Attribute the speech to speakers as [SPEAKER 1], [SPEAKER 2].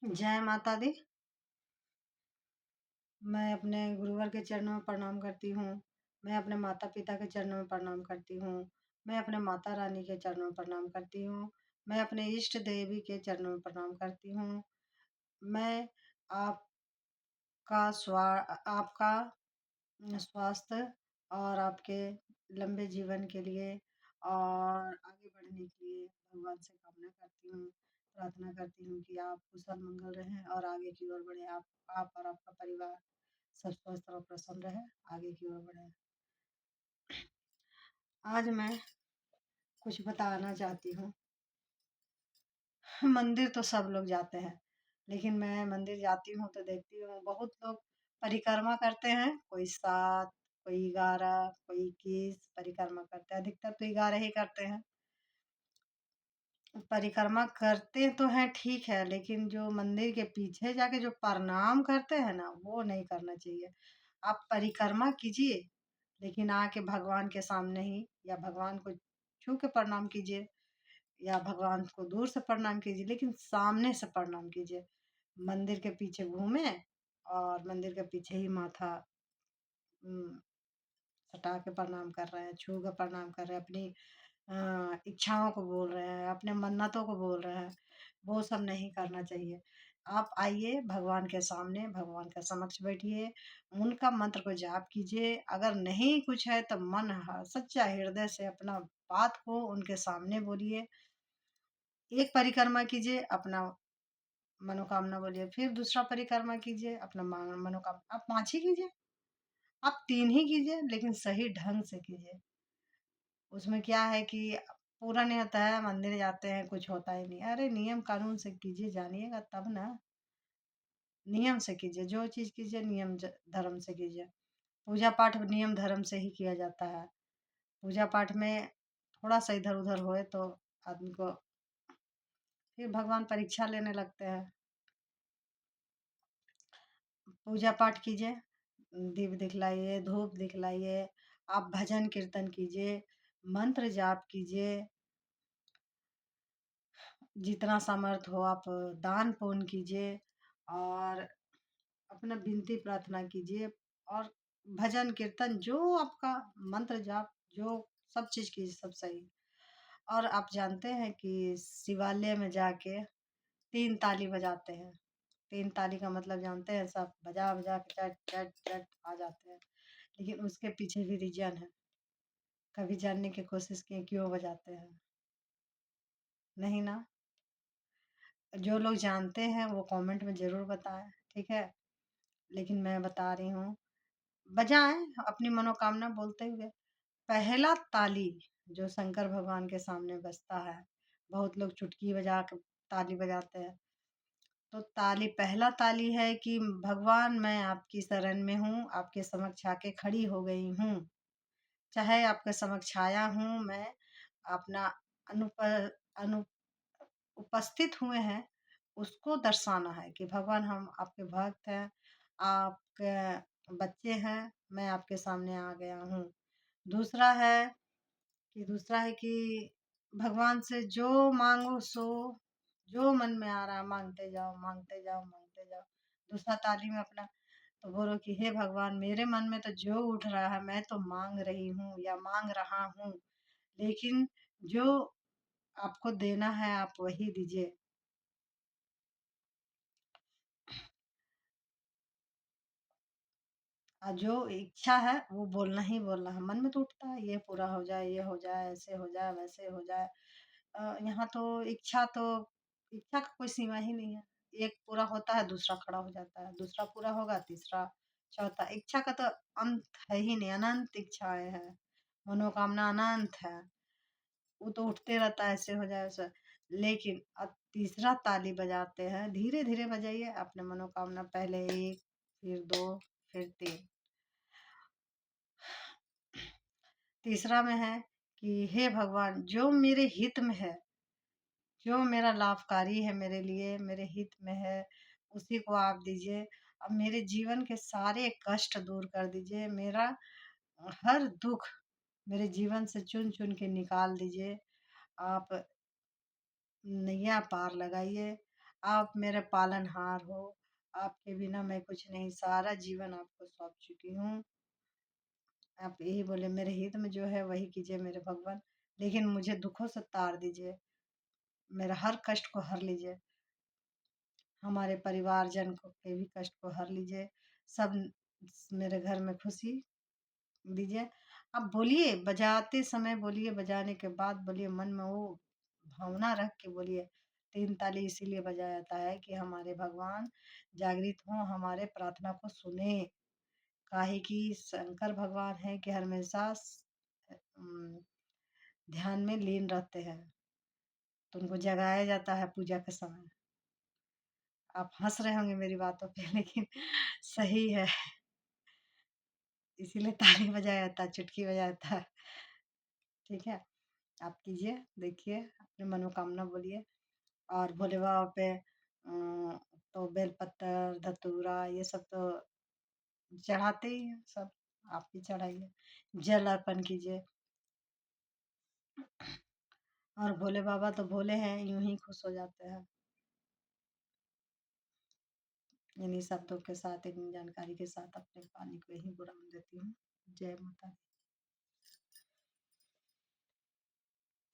[SPEAKER 1] जय माता दी। मैं अपने गुरुवर के चरणों में प्रणाम करती हूँ। मैं अपने माता पिता के चरणों में प्रणाम करती हूँ। मैं अपने माता रानी के चरणों में प्रणाम करती हूँ। मैं अपने इष्ट देवी के चरणों में प्रणाम करती हूँ। मैं आपका स्वास्थ्य और आपके लंबे जीवन के लिए और आगे बढ़ने के लिए भगवान से कामना करती हूँ, प्रार्थना करती हूँ कि आप कुशल मंगल रहें और आगे की ओर बढ़ें। आप और आपका परिवार सब स्वस्थ और प्रसन्न रहे, आगे की ओर बढ़े। आज मैं कुछ बताना चाहती हूँ। मंदिर तो सब लोग जाते हैं, लेकिन मैं मंदिर जाती हूँ तो देखती हूँ बहुत लोग परिक्रमा करते हैं। कोई 7, कोई 11, कोई 21 परिक्रमा करते हैं। अधिकतर तो 11 ही करते हैं। परिक्रमा करते तो हैं, ठीक है, लेकिन जो मंदिर के पीछे जाके जो प्रणाम करते हैं ना, वो नहीं करना चाहिए। आप परिक्रमा कीजिए, लेकिन आके भगवान के सामने ही या भगवान को छू के प्रणाम कीजिए या भगवान को दूर से प्रणाम कीजिए, लेकिन सामने से प्रणाम कीजिए। मंदिर के पीछे घूमे और मंदिर के पीछे ही माथा उम, सटा के प्रणाम कर रहे हैं, छू के प्रणाम कर रहे हैं, अपनी इच्छाओं को बोल रहे हैं, अपने मन्नतों को बोल रहे हैं। वो सब नहीं करना चाहिए। आप आइए भगवान के सामने, भगवान के समक्ष बैठिए, उनका मंत्र को जाप कीजिए। अगर नहीं कुछ है तो सच्चा हृदय से अपना बात को उनके सामने बोलिए। एक परिक्रमा कीजिए, अपना मनोकामना बोलिए, फिर दूसरा परिक्रमा कीजिए, अपना मनोकामना। आप 5 ही कीजिए, आप 3 ही कीजिए, लेकिन सही ढंग से कीजिए। उसमें क्या है कि पूरा नहीं होता है, मंदिर जाते हैं, कुछ होता ही नहीं। अरे नियम कानून से कीजिए, जानिएगा तब ना। नियम से कीजिए, जो चीज़ कीजिए नियम धर्म से कीजिए। पूजा पाठ नियम धर्म से ही किया जाता है। पूजा पाठ में थोड़ा सा इधर उधर होए तो आदमी को फिर भगवान परीक्षा लेने लगते हैं। पूजा पाठ कीजिए, दीप दिखलाइए, धूप दिखलाइए, आप भजन कीर्तन कीजिए, मंत्र जाप कीजिए, जितना सामर्थ हो आप दान पुण्य कीजिए और अपना विनती प्रार्थना कीजिए और भजन कीर्तन जो आपका मंत्र जाप जो सब चीज़ कीजिए, सब सही। और आप जानते हैं कि शिवालय में जाके 3 ताली बजाते हैं। 3 ताली का मतलब जानते हैं सब, बजा-बजा के चट, चट, चट आ जाते हैं। लेकिन उसके पीछे भी रीज़न है। कभी जानने की कोशिश किए क्यों बजाते हैं? नहीं ना? जो लोग जानते हैं वो कमेंट में ज़रूर बताएँ, ठीक है? लेकिन मैं बता रही हूँ, बजाएँ अपनी मनोकामना बोलते हुए। पहला ताली जो शंकर भगवान के सामने बजता है, बहुत लोग चुटकी बजा के ताली बजाते हैं। तो पहला ताली है कि भगवान मैं आपकी शरण में हूँ, आपके समक्ष आके खड़ी हो गई हूँ। चाहे आपके समक्ष आया हूँ मैं, अपना अनुप अनु उपस्थित हुए हैं, उसको दर्शाना है कि भगवान हम आपके भक्त हैं, आपके बच्चे हैं, मैं आपके सामने आ गया हूँ। दूसरा है दूसरा है कि भगवान से जो माँगो सो, जो मन में आ रहा है माँगते जाओ, माँगते जाओ, माँगते जाओ। दूसरा ताली में अपना तो बोलो कि हे भगवान मेरे मन में तो जो उठ रहा है मैं तो माँग रही हूँ या माँग रहा हूँ, लेकिन जो आपको देना है आप वही दीजिए। जो इच्छा है वो बोलना ही बोलना है। मन में तो उठता है ये पूरा हो जाए, ये हो जाए, ऐसे हो जाए, वैसे हो जाए। यहाँ तो इच्छा का कोई सीमा ही नहीं है। एक पूरा होता है, दूसरा खड़ा हो जाता है, दूसरा पूरा होगा, तीसरा, चौथा। इच्छा का तो अंत है ही नहीं, अनंत इच्छाएँ हैं, मनोकामना अनंत है। वो तो उठते रहता है, ऐसे हो जाए, वैसे। लेकिन अब तीसरा ताली बजाते हैं, धीरे-धीरे बजाइए अपने मनोकामना पहले 1 फिर 2 फिर 3। तीसरा में है कि हे भगवान जो मेरे हित में है, जो मेरा लाभकारी है मेरे लिए, मेरे हित में है, उसी को आप दीजिए। अब मेरे जीवन के सारे कष्ट दूर कर दीजिए, मेरा हर दुःख मेरे जीवन से चुन-चुन के निकाल दीजिए। आप नैया पार लगाइए, आप मेरे पालनहार हो, आपके बिना मैं कुछ नहीं, सारा जीवन आपको सौंप चुकी हूँ। आप यही बोले, मेरे हित में जो है वही कीजिए मेरे भगवान, लेकिन मुझे दुखों से तार दीजिए, मेरा हर कष्ट को हर लीजिए, हमारे परिवारजन को के भी कष्ट को हर लीजिए, सब मेरे घर में खुशी दीजिए। आप बोलिए, बजाते समय बोलिए, बजाने के बाद बोलिए, मन में वो भावना रख के बोलिए। 3 ताली इसीलिए बजाया जाता है कि हमारे भगवान जागृत हों, हमारे प्रार्थना को सुने। काहे कि शंकर भगवान है कि हमेशा ध्यान में लीन रहते हैं, तो उनको जगाया जाता है पूजा के समय। आप हंस रहे होंगे मेरी बातों पे लेकिन सही है, इसीलिए ताली बजाया जाता है, चुटकी बजाया जाता है। ठीक है, आप कीजिए, देखिए, अपनी मनोकामना बोलिए, और भोले बाबा पे तो बेलपत्र, धतूरा ये सब तो चढ़ाते ही हैं सब, आप भी चढ़ाइए, जल अर्पण कीजिए। और भोले बाबा तो भोले हैं, यूं ही खुश हो जाते हैं। इन्हीं शब्दों के साथ, इतनी जानकारी के साथ अपने वाणी को यहीं विराम देती हूँ। जय माता दी।